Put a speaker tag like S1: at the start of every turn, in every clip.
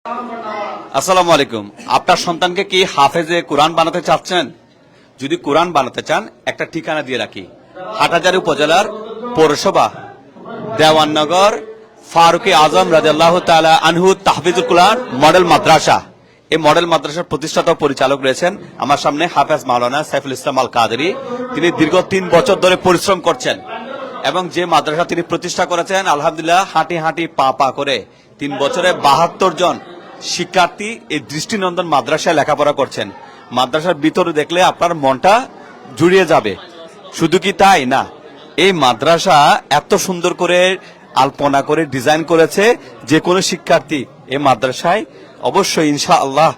S1: আসসালামু আলাইকুম। আপনার সন্তানকে কি হাফেজে কোরআন বানাতে চাচ্ছেন? যদি কোরআন বানাতে চান, একটা ঠিকানা দিয়ে রাখি। হাটহাজারী উপজেলার পৌরসভা দেওয়াননগর ফারুকে আজম রাদিয়াল্লাহু তাআলা আনহু তাহফিজুল কোরআন মডেল মাদ্রাসা। এই মডেল মাদ্রাসার প্রতিষ্ঠাতা পরিচালক রয়েছেন আমার সামনে হাফেজ মাওলানা সাইফুল ইসলাম আল কাদেরী। তিনি দীর্ঘ 3 বছর ধরে পরিশ্রম করছেন এবং যে মাদ্রাসা তিনি প্রতিষ্ঠা করেছেন, আলহামদুলিল্লাহ হাঁটি হাঁটি পা পা করে 3 বছরে 72 জন শিক্ষার্থী এই দৃষ্টিনন্দন মাদ্রাসায় লেখাপড়া করছেন। মাদ্রাসার ভিতরে দেখলে আপনার মনটা জুড়িয়ে যাবে। শুধু কি তাই না, এই মাদ্রাসা এত সুন্দর করে আলপনা করে ডিজাইন করেছে, যে কোনো শিক্ষার্থী এই মাদ্রাসায় অবশ্যই ইনশাআল্লাহ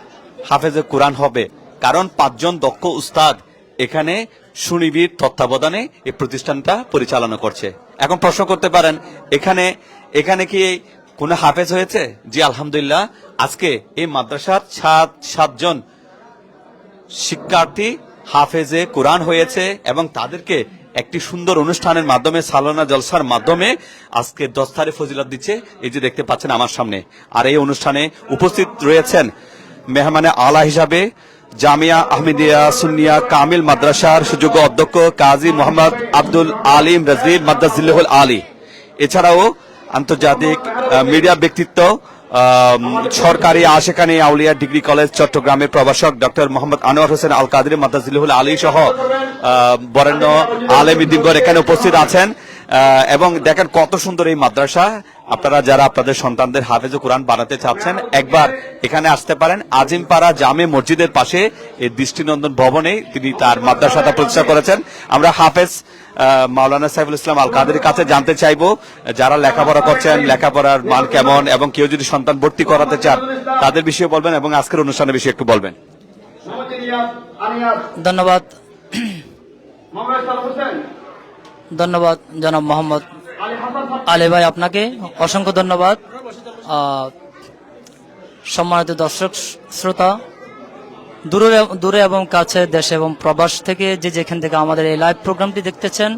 S1: হাফেজে কোরআন হবে। কারণ 5 জন দক্ষ উস্তাদ এখানে সুনিবিড় তত্ত্বাবধানে এই প্রতিষ্ঠানটা পরিচালনা করছে। এখন প্রশ্ন করতে পারেন, এখানে কি কোন হাফেজ হয়েছে? জি আলহামদুলিল্লাহ, আজকে এই মাদ্রাসার 7 জন শিক্ষার্থী হাফেজে কোরআন হয়েছে এবং তাদেরকে একটি সুন্দর অনুষ্ঠানের মাধ্যমে, সালানা জলসার মাধ্যমে আজকে দস্তারে ফজিলত দিচ্ছে। এই যে দেখতে পাচ্ছেন আমার সামনে। আর এই অনুষ্ঠানে উপস্থিত রয়েছেন মেহমানে আলা হিসাবে জামিয়া আহমেদিয়া সুন্নিয়া কামিল মাদ্রাসার সুযোগ্য অধ্যক্ষ কাজী মোহাম্মদ আব্দুল আলিম রাজভী মাদ্রাজিল্লাহুল আলী। এছাড়াও আন্তর্জাতিক মিডিয়া ব্যক্তিত্ব, সরকারি আশেকানি আউলিয়া ডিগ্রি কলেজ চট্টগ্রামের প্রভাষক ডক্টর মোহাম্মদ আনোয়ার হোসেন আল কাদেরী মাদ্রাজিল্লাহুল আলী সহ বরেণ্য আলেমদ্বীনগণ এখানে উপস্থিত আছেন। এবং দেখেন কত সুন্দর এই মাদ্রাসা। আপনারা যারা আপনাদের সন্তানদের হাফেজ কোরআন বানাতে চাচ্ছেন, একবার এখানে আসতে পারেন। আজিমপাড়া জামে মসজিদের পাশে এই দৃষ্টিনন্দন ভবনে তিনি তার মাদ্রাসাটা প্রতিষ্ঠা করেছেন। আমরা হাফেজ মাওলানা সাইফুল ইসলাম আল কাদেরীর কাছে জানতে চাইবো, যারা লেখাপড়া করছেন লেখাপড়ার মান কেমন, এবং কেউ যদি সন্তান ভর্তি করাতে চান তাদের বিষয়ে বলবেন এবং আজকের অনুষ্ঠানের বিষয়ে একটু বলবেন।
S2: ধন্যবাদ ধন্যবাদ জনাব মোহাম্মদ আলী ভাই, আপনাকে অসংখ্য ধন্যবাদ। সম্মানিত দর্শক শ্রোতা, দূরে এবং কাছে, দেশে এবং প্রবাস থেকে যেখান থেকে আমাদের এই লাইভ প্রোগ্রামটি দেখতেছেন,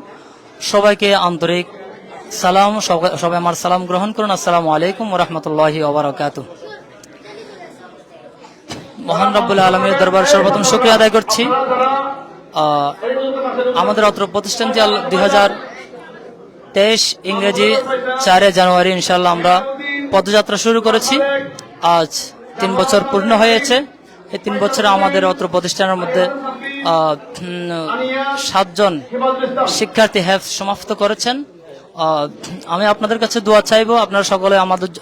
S2: সবাইকে আন্তরিক সালাম। সবাই আমার সালাম গ্রহণ করুন। আসসালামু আলাইকুম ওয়া রাহমাতুল্লাহি ওয়া বারাকাতুহু। মহান রব্বুল আলামিনের দরবার সর্বপ্রথম শুকরিয়া আদায় করছি। আমাদের অত্র প্রতিষ্ঠানটি 2023 ইংরেজি 4 জানুয়ারি ইনশাআল্লাহ আমরা পদযাত্রা শুরু করেছি। আজ 3 বছর পূর্ণ হয়েছে। এই 3 বছরে আমাদের অত্র প্রতিষ্ঠানের মধ্যে 7 জন শিক্ষার্থী হেফজ সমাপ্ত করেছেন। আমি আপনাদের কাছে দোয়া চাইবো, আপনারা সকলে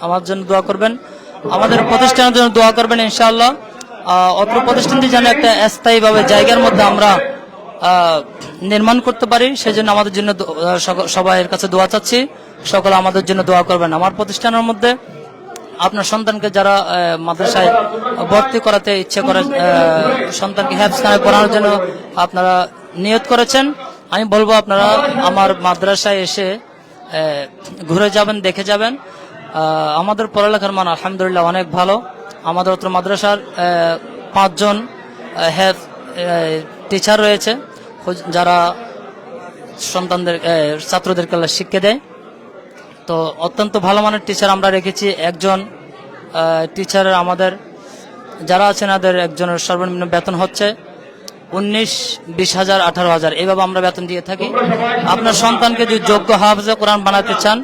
S2: আমার জন্য দোয়া করবেন, আমাদের প্রতিষ্ঠানের জন্য দোয়া করবেন ইনশাআল্লাহ। অত্র প্রতিষ্ঠানটি যেন একটা স্থায়ীভাবে জায়গার মধ্যে আমরা নির্মাণ করতে পারি, সেজন্য আমাদের জন্য সবাইয়ের কাছে দোয়া চাচ্ছি। সকলে আমাদের জন্য দোয়া করবেন। আমার প্রতিষ্ঠানের মধ্যে আপনার সন্তানকে যারা মাদ্রাসায় ভর্তি করাতে ইচ্ছে করে, সন্তানকে হেফজখানে পড়ানোর জন্য আপনারা নিয়ত করেছেন, আমি বলবো আপনারা আমার মাদ্রাসায় এসে ঘুরে যাবেন, দেখে যাবেন। আমাদের পড়ালেখার মান আলহামদুলিল্লাহ অনেক ভালো। আমাদের অত্র মাদ্রাসার 5 জন হেফজ টিচার রয়েছে, যারা সন্তানদের ছাত্রদেরকে শিক্ষা দেয়। তো অত্যন্ত ভালো মানের টিচার আমরা রেখেছি। একজন টিচারের আমাদের যারা আছেন তাদের একজনের সর্বনিম্ন বেতন হচ্ছে 19, 20,000, 18,000 এইভাবে আমরা বেতন দিয়ে থাকি। আপনার সন্তানকে যদি যোগ্য হাফেজে কোরআন বানাতে চান,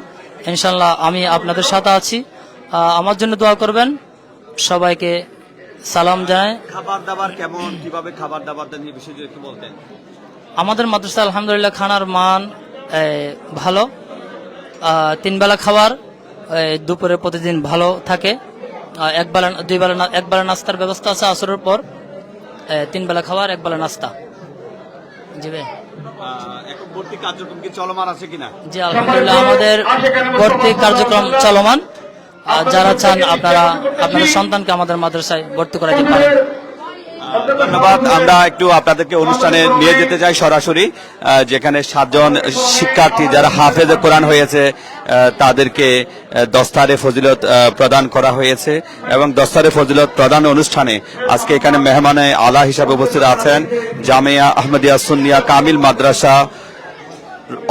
S2: ইনশাআল্লাহ আমি আপনাদের সাথে আছি। আমার জন্য দোয়া করবেন। সবাইকে সালাম জানাই।
S1: খাবার দাবার কেমন, কিভাবে খাবার দাবার দেন এই বিষয়ে একটু বলতেন।
S2: আমাদের মাদ্রাসা আলহামদুলিল্লাহ খানার মান ভালো। 3 বেলা খাবার, দুপুরে প্রতিদিন ভালো থাকে। এক বেলা নাস্তার ব্যবস্থা আছে আসরের পর। 3 বেলা খাবার, 1 বেলা নাস্তা। জি ভাই,
S1: এখন ভর্তি কার্যক্রম কি চলমান আছে কিনা?
S2: জি আলহামদুলিল্লাহ আমাদের ভর্তি কার্যক্রম চলমান। যারা চান আপনারা আপনাদের সন্তানকে আমাদের মাদ্রাসায় ভর্তি করাতে পারেন।
S1: ধন্যবাদ। আমরা একটু আপনাদেরকে অনুষ্ঠানে নিয়ে যেতে চাই সরাসরি, যেখানে 7 জন শিক্ষার্থী যারা হাফেজে কোরআন হয়েছে তাদেরকে দস্তারে ফজিলত প্রদান করা হয়েছে এবং দস্তারে ফজিলত প্রদান অনুষ্ঠানে আজকে এখানে মেহমানে আলা হিসাবে উপস্থিত আছেন জামিয়া আহমেদিয়া সুন্নিয়া কামিল মাদ্রাসা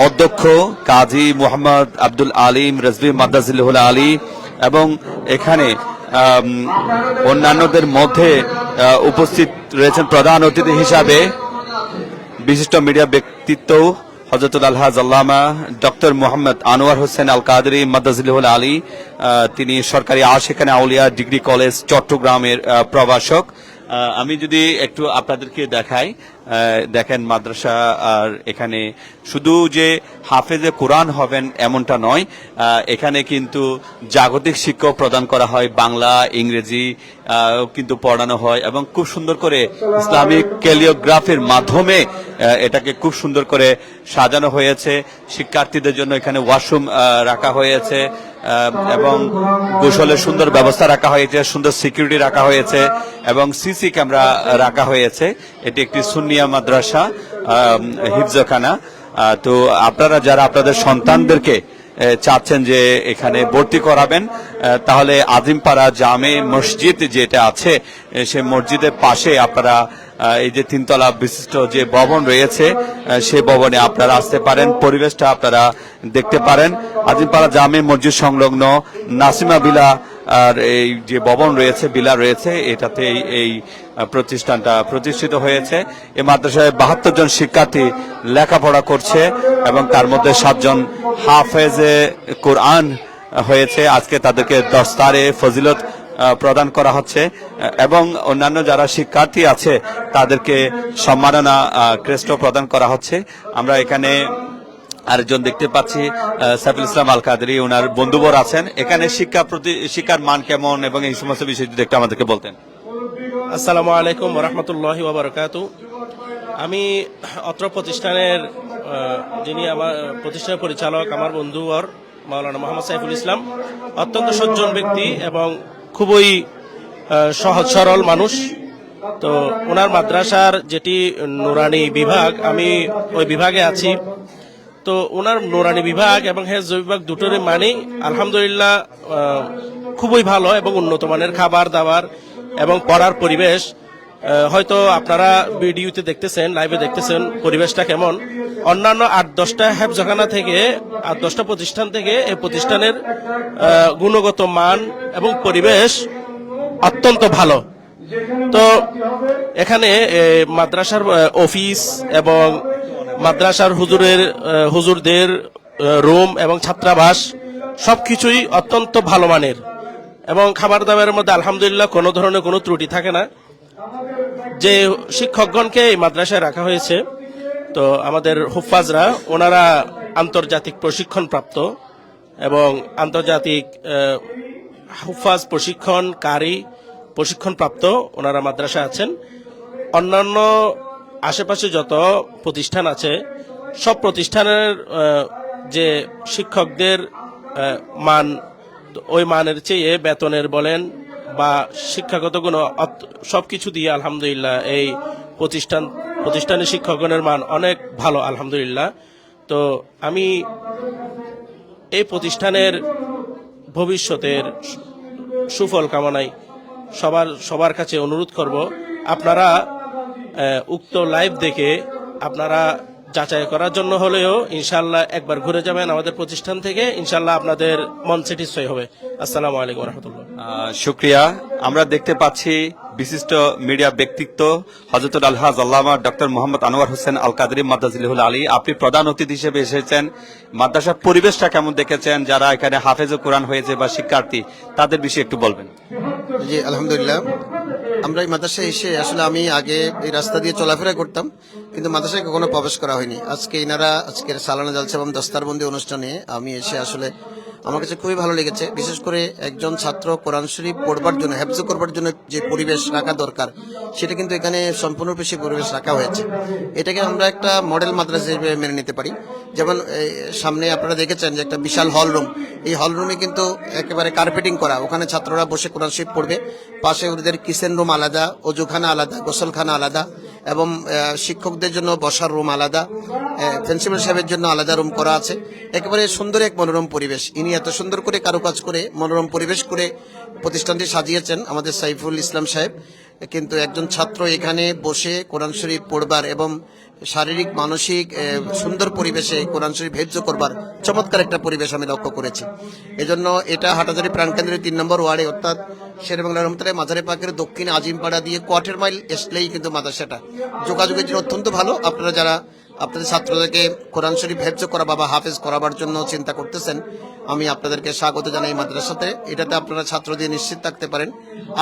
S1: অধ্যক্ষ কাজী মোহাম্মদ আব্দুল আলিম রাজভী মাদ্রাজিল্লাহুল আলী এবং এখানে অন্যান্যদের মধ্যে উপস্থিত রয়েছেন প্রধান অতিথি হিসাবে বিশিষ্ট মিডিয়া ব্যক্তিত্ব হযরতুল আলহাজ আল্লামা ডক্টর মোহাম্মদ আনোয়ার হোসেন আল কাদরি মাদ্দাজিলুল আলী। তিনি সরকারি আশিকানা আউলিয়া ডিগ্রি কলেজ চট্টগ্রামের প্রভাষক। আমি যদি একটু আপনাদেরকে দেখাই, দেখেন মাদ্রাসা, আর এখানে শুধু যে হাফেজে কোরআন হবেন এমনটা নয়, এখানে কিন্তু জাগতিক শিক্ষা প্রদান করা হয়, বাংলা ইংরেজি কিন্তু পড়ানো হয় এবং খুব সুন্দর করে ইসলামিক ক্যালিওগ্রাফির মাধ্যমে এটাকে খুব সুন্দর করে সাজানো হয়েছে। শিক্ষার্থীদের জন্য এখানে ওয়াশরুম রাখা হয়েছে এবং গোসলের সুন্দর ব্যবস্থা রাখা হয়েছে, সুন্দর সিকিউরিটি রাখা হয়েছে এবং সিসি ক্যামেরা রাখা হয়েছে। এটি একটি সুন্নিয়া মাদ্রাসা, হিফজখানা। তো আপনারা যারা আপনাদের সন্তানদেরকে চাচ্ছেন যে এখানে ভর্তি করাবেন, তাহলে আজিমপাড়া জামে মসজিদ যেটা আছে সেই মসজিদের পাশে আপনারা এই যে 3 তলা বিশিষ্ট যে ভবন রয়েছে সেই ভবনে আপনারা আসতে পারেন, পরিবেশটা আপনারা দেখতে পারেন। আজিমপাড়া জামে মসজিদ সংলগ্ন নাসিমা বিলা আর এই যে ভবন রয়েছে, বিলা রয়েছে, এটাতে এই প্রতিষ্ঠানটা প্রতিষ্ঠিত হয়েছে। এই মাদ্রাসায় 72 জন শিক্ষার্থী লেখাপড়া করছে এবং তার মধ্যে 7 জন হাফেজে কোরআন হয়েছে। আজকে তাদেরকে দস্তারে ফজিলত প্রদান করা হচ্ছে এবং অন্যান্য যারা শিক্ষার্থী আছে তাদেরকে সম্মাননা ক্রেস্ট প্রদান করা হচ্ছে। আমরা এখানে আরেকজন দেখতে পাচ্ছি সাইফুল ইসলাম আল কাদরি, ওনার বন্ধুবর আছেন। এখানে শিক্ষার মান কেমন এবং এই সমস্ত বিষয় যদি একটু আমাদেরকে বলতেন।
S3: আসসালামু আলাইকুম ওয়া রাহমাতুল্লাহি ওয়া বারাকাতুহু। আমি অত্র প্রতিষ্ঠানের যিনি আমার প্রতিষ্ঠানের পরিচালক, আমার বন্ধুবর মাওলানা মোহাম্মদ সাইফুল ইসলাম, অত্যন্ত সজ্জন ব্যক্তি এবং খুবই সহজ সরল মানুষ। তো ওনার মাদ্রাসার যেটি নুরানি বিভাগ, আমি ওই বিভাগে আছি। তো ওনার নুরানি বিভাগ এবং হেফজ বিভাগ দুটোরই মানি আলহামদুলিল্লাহ খুবই ভালো এবং উন্নত মানের খাবার দাবার এবং পড়ার পরিবেশ। হয়তো আপনারা ভিডিওতে দেখতেছেন, লাইভে দেখতেছেন পরিবেশটা কেমন। অন্যান্য 8-10টা হেফজখানা থেকে 8-10টা প্রতিষ্ঠান থেকে এই প্রতিষ্ঠানের গুণগত মান এবং পরিবেশ অত্যন্ত ভালো। তো এখানে মাদ্রাসার অফিস এবং মাদ্রাসার হুজুরদের রুম এবং ছাত্রাবাস সবকিছুই অত্যন্ত ভালো মানের এবং খাবার দাবারের মধ্যে আলহামদুলিল্লাহ কোনো ধরনের কোনো ত্রুটি থাকে না। যে শিক্ষকগণকে এই মাদ্রাসায় রাখা হয়েছে, তো আমাদের হুফাজরা, ওনারা আন্তর্জাতিক প্রশিক্ষণ প্রাপ্ত এবং আন্তর্জাতিক হুফাজ প্রশিক্ষণ কারি প্রশিক্ষণ প্রাপ্ত ওনারা মাদ্রাসা আছেন। অন্যান্য আশেপাশে যত প্রতিষ্ঠান আছে সব প্রতিষ্ঠানের যে শিক্ষকদের মান, ওই মানের চেয়ে বেতনের বলেন বা শিক্ষাগত গুণ সবকিছু দিয়ে আলহামদুলিল্লাহ এই প্রতিষ্ঠানের শিক্ষকগণের মান অনেক ভালো আলহামদুলিল্লাহ। তো আমি এই প্রতিষ্ঠানের ভবিষ্যতের সুফল কামনায় সবার কাছে অনুরোধ করব, আপনারা উক্ত লাইভ দেখে আপনারা যাচাই করার জন্য হলেও ইনশাআল্লাহ একবার ঘুরে যাবেন আমাদের প্রতিষ্ঠান থেকে, ইনশাআল্লাহ আপনাদের মন স্যাটিসফাই হবে। আসসালামু আলাইকুম ওয়া রাহমাতুল্লাহ।
S1: শুকরিয়া। আমরা দেখতে পাচ্ছি বিশিষ্ট মিডিয়া ব্যক্তিত্ব হযরতুল আলহাজ আল্লামা ডক্টর মোহাম্মদ আনোয়ার হোসেন আল কাদরি মাদ্দাজিলুল আলী, আপনি প্রধান অতিথি হিসেবে এসেছেন। মাদ্রাসার পরিবেশটা কেমন দেখেছেন? যারা এখানে হাফেজে কোরআন হয়েছে বা শিক্ষার্থী, তাদের বিষয়ে একটু বলবেন।
S4: জি আলহামদুলিল্লাহ, আমরা এই মাদ্রাসায় এসে আসলে আমি আগে এই রাস্তা দিয়ে চলাফেরা করতাম, কিন্তু মাদ্রাসায় কখনো প্রবেশ করা হয়নি। আজকের সালানা জালসা এবং দস্তারবন্দি অনুষ্ঠানে আমি এসে আসলে আমার কাছে খুবই ভালো লেগেছে। বিশেষ করে একজন ছাত্র কোরআন শরীফ পড়বার জন্য, হেফজ করবার জন্য যে পরিবেশ রাখা দরকার, সেটা কিন্তু এখানে সম্পূর্ণরূপে সেই পরিবেশ রাখা হয়েছে। এটাকে আমরা একটা মডেল মাদ্রাসা হিসেবে মেনে নিতে পারি। যেমন সামনে আপনারা দেখেছেন যে একটা বিশাল হল রুম, এই হল রুমে কিন্তু একেবারে কার্পেটিং করা, ওখানে ছাত্ররা বসে কোরআন শরীফ পড়বে। পাশে ওদের কিচেন রুম আলাদা, অজুখানা আলাদা, গোসলখানা আলাদা এবং শিক্ষকদের জন্য বসার রুম আলাদা, প্রিন্সিপাল সাহেবের জন্য আলাদা রুম করা আছে। একেবারে সুন্দর এক মনোরম পরিবেশ। ইনি এত সুন্দর করে কারুকাজ করে মনোরম পরিবেশ করে প্রতিষ্ঠানটি সাজিয়েছেন আমাদের সাইফুল ইসলাম সাহেব, কিন্তু একজন ছাত্র এখানে বসে কোরআন শরীফ পড়বার এবং শারীরিক মানসিক সুন্দর পরিবেশে কোরআন শরীফ হেফজ করবার চমৎকার একটা পরিবেশ আমি লক্ষ্য করেছি। এজন্য এটা হাটাজারি প্রাণকেন্দ্রের 3 নম্বর ওয়ার্ডে অর্থাৎ শেরেবাংলা রহমতুল্লাহ মাজারে পাকের দক্ষিণে আজিমপাড়া দিয়ে 1/4 মাইল আসলেই কিন্তু মাদ্রাসাটা যোগাযোগের জন্য অত্যন্ত ভালো। আপনারা যারা আপনাদের ছাত্রদেরকে কোরআন শরীফ হেফজ করা বা হাফেজ করাবার জন্য চিন্তা করতেছেন, আমি আপনাদেরকে স্বাগত জানাই মাদ্রাসাতে। এটাতে আপনারা ছাত্র দিয়ে নিশ্চিত থাকতে পারেন।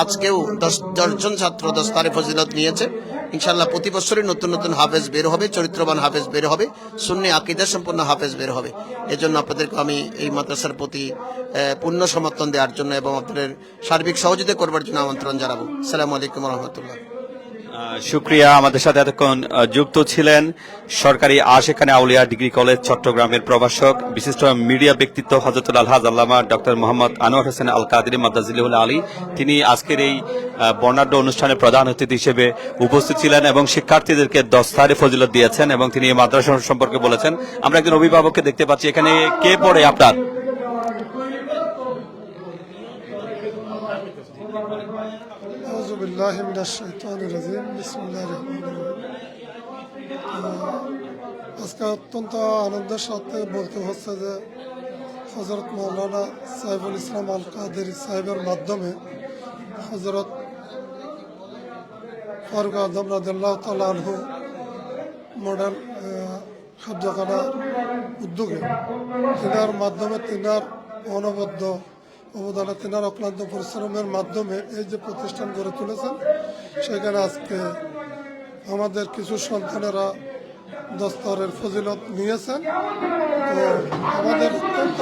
S4: আজকেও 10 জন ছাত্র দস্তারে ফজিলত নিয়েছে। ইনশাআল্লাহ প্রতি বছরই নতুন নতুন হাফেজ বের হবে, চরিত্রবান হাফেজ বের হবে, সুন্নি আকীদা সম্পন্ন হাফেজ বের হবে। এজন্য আপনাদেরকে আমি এই মাদ্রাসার প্রতি পূর্ণ সমর্থন দেওয়ার জন্য এবং আপনাদের সার্বিক সহযোগিতা করবার জন্য আমন্ত্রণ জানাবো। আসসালামু আলাইকুম রহমতুল্লাহ।
S1: শুক্রিয়া। আমাদের সাথে এতক্ষণ যুক্ত ছিলেন সরকারি আশেখানে আউলিয়া ডিগ্রি কলেজ চট্টগ্রামের প্রভাষক বিশিষ্ট মিডিয়া ব্যক্তিত্ব হযরতুল আলহাজ আল্লামা ডক্টর মোহাম্মদ আনোয়ার হোসেন আল কাদরি মাদ্দাজিল্লাহুল আলী। তিনি আজকের এই বর্ণাঢ্য অনুষ্ঠানে প্রধান অতিথি হিসেবে উপস্থিত ছিলেন এবং শিক্ষার্থীদেরকে দস্তারে ফজিলত দিয়েছেন এবং তিনি এই মাদ্রাসা সম্পর্কে বলেছেন। আমরা একজন অভিভাবককে দেখতে পাচ্ছি। এখানে কে পড়ে আপনার?
S5: আউযু বিল্লাহি মিনাশ শাইতানির রাজিম। বিসমিল্লাহির রহমানির রহিম। আজকে অত্যন্ত আনন্দের সাথে বলতে হচ্ছে যে হযরত মাওলানা সাইফুল ইসলাম আল কাদেরী সাহেবের মাধ্যমে হযরত ফারুক আজম রাদিয়াল্লাহু তাআলা আনহু মডেল খাদ্যখানার উদ্যোগে তিনার মাধ্যমে তিনার অনবদ্য অবদানে তিনার অক্লান্ত পরিশ্রমের মাধ্যমে এই যে প্রতিষ্ঠান গড়ে তুলেছেন, সেখানে আজকে আমাদের কিছু সন্তানেরা দস্তরের ফজিলত নিয়েছেন। তো আমাদের অত্যন্ত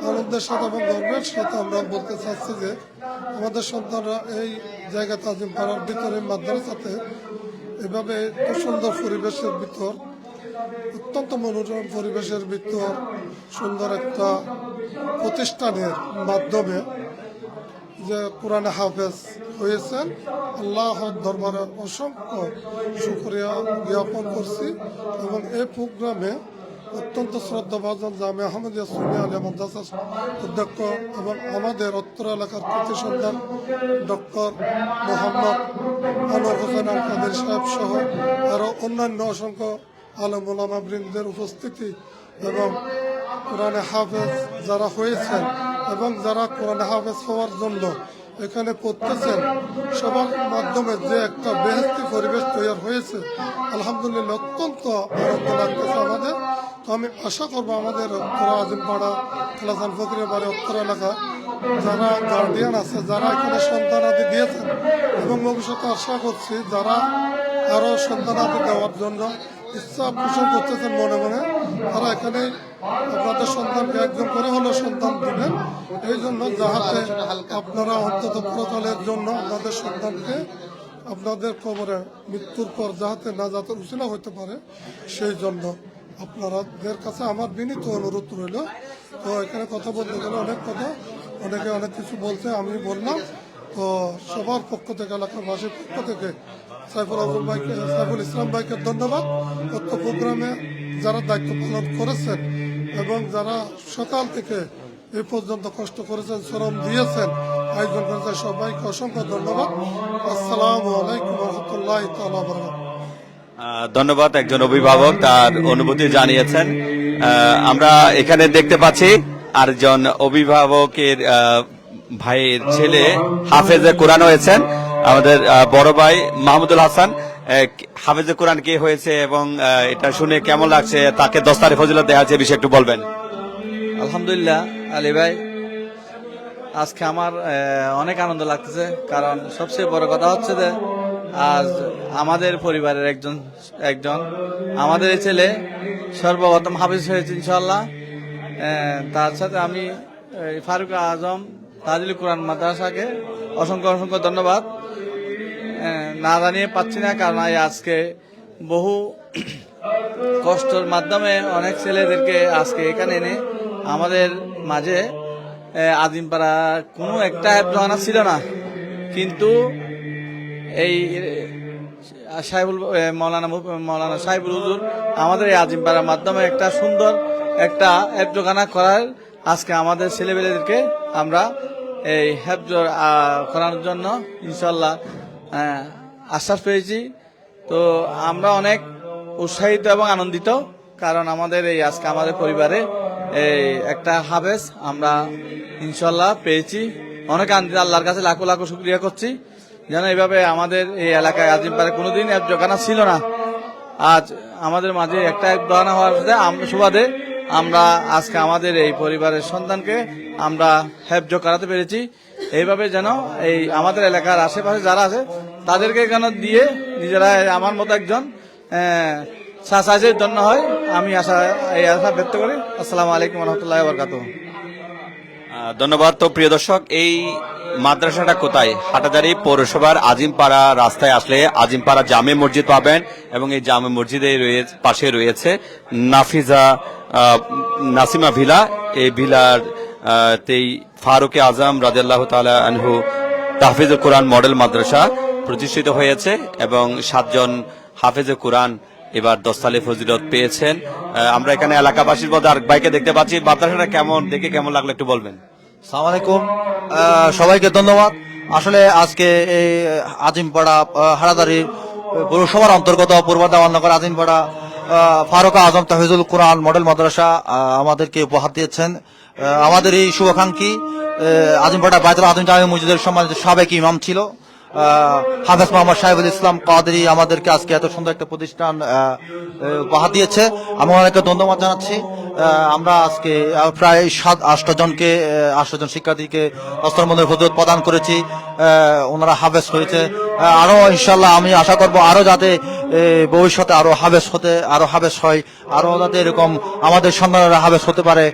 S5: আনন্দের সাথে এবং গর্বের সাথে আমরা বলতে চাচ্ছি যে আমাদের সন্তানরা এই জায়গা তাজিম পাড়ার ভিতরে মাদ্রাসাতে এভাবে এত সুন্দর পরিবেশের ভিতর, অত্যন্ত মনোরম পরিবেশের ভিতর সুন্দর একটা প্রতিষ্ঠানের মাধ্যমে যে কোরআনে হাফেজ হয়েছেন, আল্লাহর দরবারে অসংখ্য শুকরিয়া জ্ঞাপন করছি। এবং এই প্রোগ্রামে অত্যন্ত শ্রদ্ধাভাজন জামে আহমদিয়া সুন্নি আলিয়া মাদ্রাসার অধ্যক্ষ এবং আমাদের উত্তর এলাকার কৃতি সন্তান ডক্টর মোহাম্মদ আনোয়ার হোসেন আল কাদের সাহেব সহ আরও অন্যান্য অসংখ্য আলেম ওলামা বৃন্দের উপস্থিতি এবং কোরআনে হাফেজ যারা হয়েছেন এবং যারা কোরআনে হাফেজ হওয়ার জন্য এখানে পড়তেছেন, সবার মাধ্যমে যে একটা বেহেশতি পরিবেশ তৈরি হয়েছে, আলহামদুলিল্লাহ অত্যন্ত আনন্দ লাগতেছে আমাদের। তো আমি আশা করবো আমাদের উত্তর আজিমপাড়া খালাসান ফকিরের বাড়ি উত্তর এলাকা যারা গার্ডিয়ান আছে, যারা এখানে সন্তানাদি দিয়েছেন এবং ভবিষ্যতে আশা করছি যারা আরও সন্তানাদি দেওয়ার জন্য ইচ্ছা পোষণ করতেছেন মনে মনে, তারা এখানে আপনাদের সন্তানকে একজন করে হলেও সন্তান দিবেন। এই জন্য যাহাতে আপনারা অন্তত প্রকালের জন্য আপনাদের সন্তানকে আপনাদের কবরে মৃত্যুর পর যাহাতে না যাতে উচিলা হইতে পারে, সেই জন্য আপনাদের কাছে আমার বিনীত অনুরোধ রইল। তো এখানে কথা বলতে গেলে অনেক কথা, অনেকে অনেক কিছু বলছে, আমি বললাম। তো সবার পক্ষ থেকে, এলাকাবাসীর পক্ষ থেকে সাইফুল ইসলাম ভাইকে ধন্যবাদ। উক্ত প্রোগ্রামে যারা দায়িত্ব পালন করেছেন এবং যারা সকাল থেকে এই পর্যন্ত কষ্ট করেছেন, শ্রম দিয়েছেন, আয়োজন করেছেন, সবাইকে অসংখ্য ধন্যবাদ। আসসালামু আলাইকুম রহমতুল্লাহি তাআলা বারাকাতুহু।
S1: ধন্যবাদ। একজন অভিভাবক তার অনুভূতি জানিয়েছেন। আমরা এখানে দেখতে পাচ্ছি আরেকজন অভিভাবকের ভাইয়ের ছেলে হাফেজে কোরআন হয়েছেন, আমাদের বড় ভাই মাহমুদুল হাসান। হাফেজে কোরআন কে হয়েছে এবং এটা শুনে কেমন লাগছে, তাকে দস্তারে ফজিলত দেওয়া হয়েছে, বিষয়ে একটু বলবেন।
S6: আলহামদুলিল্লাহ আলী ভাই, আজকে আমার অনেক আনন্দ লাগতেছে। কারণ সবচেয়ে বড় কথা হচ্ছে যে আজ আমাদের পরিবারের একজন আমাদের এই ছেলে সর্বপ্রথম হাফেজ হয়েছে ইনশাআল্লাহ। তার সাথে আমি ফারুক আজম তাজিল কোরআন মাদ্রাসাকে অসংখ্য অসংখ্য ধন্যবাদ না জানিয়ে পাচ্ছি না। কারণ আজকে বহু কষ্টের মাধ্যমে অনেক ছেলেদেরকে আজকে এখানে এনে আমাদের মাঝে আজিমপাড়া কোনো একটা দোকানা ছিল না, কিন্তু এই মৌলানা সাহেবুল হুজুর আমাদের এই আজিমপাড়ার মাধ্যমে একটা সুন্দর একটা দোকানা করার আজকে আমাদের ছেলেমেয়েদেরকে আমরা এই হেফজ করানোর জন্য ইনশাল্লাহ আশ্বাস পেয়েছি। তো আমরা অনেক উৎসাহিত এবং আনন্দিত, কারণ আমাদের এই আজকে আমাদের পরিবারে এই একটা হাফেজ আমরা ইনশাল্লাহ পেয়েছি। অনেক আনন্দিত, আল্লাহর কাছে লাখো লাখো শুকরিয়া করছি যেন এইভাবে আমাদের এই এলাকায় আজিমপাড়ায় কোনোদিন হেফজখানা ছিল না। আজ আমাদের মাঝে একটা হেফজখানা হওয়ার সুবাদে আমরা আজকে আমাদের এই পরিবারের সন্তানকে আমরা হেফজ করাতে পেরেছি। এইভাবে যেন এই আমাদের এলাকার আশেপাশে যারা আছে তাদেরকে কেন দিয়ে নিজেরা আমার মতো একজন সাহায্যের জন্য হয়, আমি এই আশা ব্যক্ত করি। আসসালামু আলাইকুম রহমতুল্লাহ বরকাতুহ।
S1: ধন্যবাদ। তো প্রিয় দর্শক, এই মাদ্রাসাটা কোথায়? হাটাজারি পৌরসভার আজিমপাড়া রাস্তায় আসলে আজিমপাড়া জামে মসজিদ পাবেন এবং এই জামে মসজিদের পাশে রয়েছে নাসিমা ভিলা। এই ভিলার তেই ফারুকে আজম রাদিয়াল্লাহু তাআলা আনহু তাহফিজুল কোরআন মডেল মাদ্রাসা প্রতিষ্ঠিত হয়েছে এবং 7 জন হাফেজে কোরআন এবার দস্তালে ফজিলত পেয়েছেন। আমরা এখানে এলাকাবাসীর মধ্যে আরেক ভাইকে দেখতে পাচ্ছি। মাদ্রাসাটা কেমন, দেখে কেমন লাগলো একটু বলবেন?
S7: আসসালামু আলাইকুম, সবাইকে ধন্যবাদ। আসলে আজকে এই আজিমপাড়া হাটাজারি পৌরসভার অন্তর্গত পূর্ব দেওয়াননগর আজিমপাড়া ফারুক আজম তাহফিজুল কোরআন মডেল মাদ্রাসা আমাদেরকে উপহার দিয়েছেন। আমাদের এই শুভাকাঙ্ক্ষী আজিমপাড়া বাইতুল আজম জামে মসজিদের সম্মানিত সাবেক ইমাম ছিল হাফেজ মোহাম্মদ সাহেবুল ইসলাম কাদেরী আমাদেরকে আজকে এত সুন্দর একটা প্রতিষ্ঠান উপহার দিয়েছে। আমি অনেককে ধন্যবাদ জানাচ্ছি। আমরা আজকে প্রায় 7-8 জনকে 8 জন শিক্ষার্থীকে অস্ত্রমন্দির ফজিলত প্রদান করেছি। ওনারা হাফেজ হয়েছে। আরো ইনশাল্লাহ আমি আশা করব আরো যাতে ভবিষ্যতে আরো হাফেজ হয়, আরো যাতে এরকম আমাদের সন্তানেরা হাফেজ হতে পারে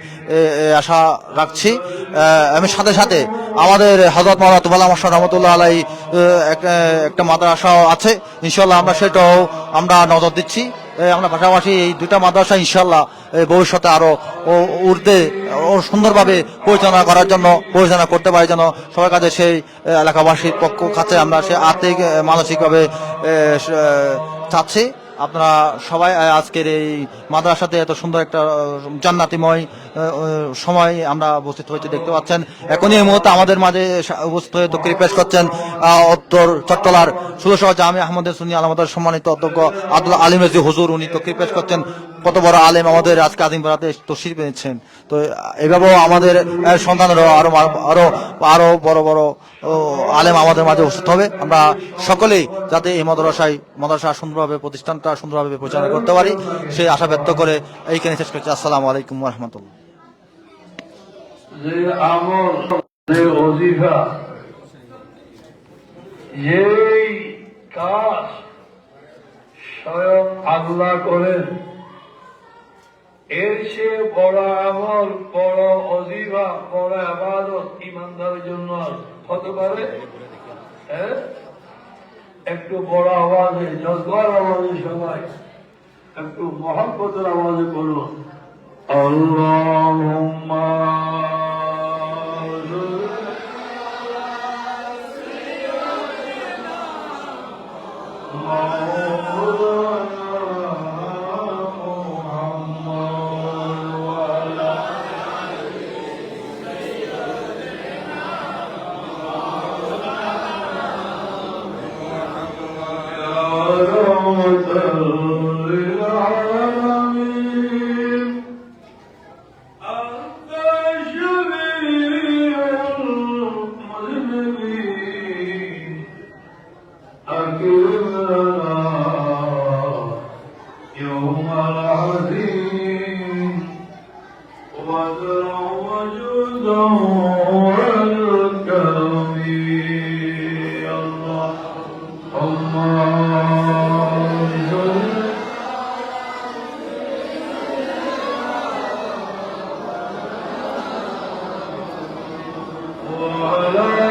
S7: আশা রাখছি। আমি সাথে সাথে আমাদের হযরত মাওলানা তুফাইল আহমদ রহমতুল্লাহ আলাইহি একটা মাদ্রাসাও আছে, ইনশাল্লাহ আমরা সেটাও আমরা নজর দিচ্ছি। আমরা পাশাপাশি এই দুটা মাদ্রাসা ইনশাল্লাহ ভবিষ্যতে আরো উর্ধে সুন্দরভাবে পরিচালনা করতে পারে, যেন সবার কাছে সেই এলাকাবাসীর পক্ষ কাছে আমরা সে আর্থিক মানসিকভাবে চাচ্ছি। আপনারা সবাই আজকের এই মাদ্রাসাতে এত সুন্দর একটা জান্নাতিময় সময় আমরা উপস্থিত হয়েছে দেখতে পাচ্ছেন। এখনই এই মুহূর্তে আমাদের মাঝে উপস্থিত হয়ে তকরির পেশ করছেন উত্তর চট্টলার সুলসহ জামে আহমদের সুন্নি আলমদের সম্মানিত অধ্যক্ষ আব্দুল আলিম রেজি হুজুর। উনি তকরির পেশ করছেন। কত বড় আলেম আমাদের আজকে আজিমপাড়াতে তশরিফ এনেছেন। তো এভাবেও আমাদের সন্তানেরও আরো বড় বড় আলেম আমাদের মাঝে উপস্থিত হবে। আমরা সকলেই যাতে এই মাদ্রাসা সুন্দরভাবে প্রতিষ্ঠানটা সুন্দরভাবে পরিচালনা করতে পারি সেই আশা ব্যক্ত করে এইখানে শেষ করছি। আসসালামু আলাইকুম ওয়া রাহমাতুল্লাহ।
S8: যে আমল, যে ওজিফা, এই কাজ স্বয়ং আল্লাহ করেন, এর চেয়ে বড় আমল, বড় ওজিফা, বড় ইবাদত ইমানদারের জন্য হতে পারে? একটু বড় আওয়াজে, জজবার আওয়াজে সবাই একটু মহব্বতের আওয়াজে বলুন আল্লাহুম্মা وعلى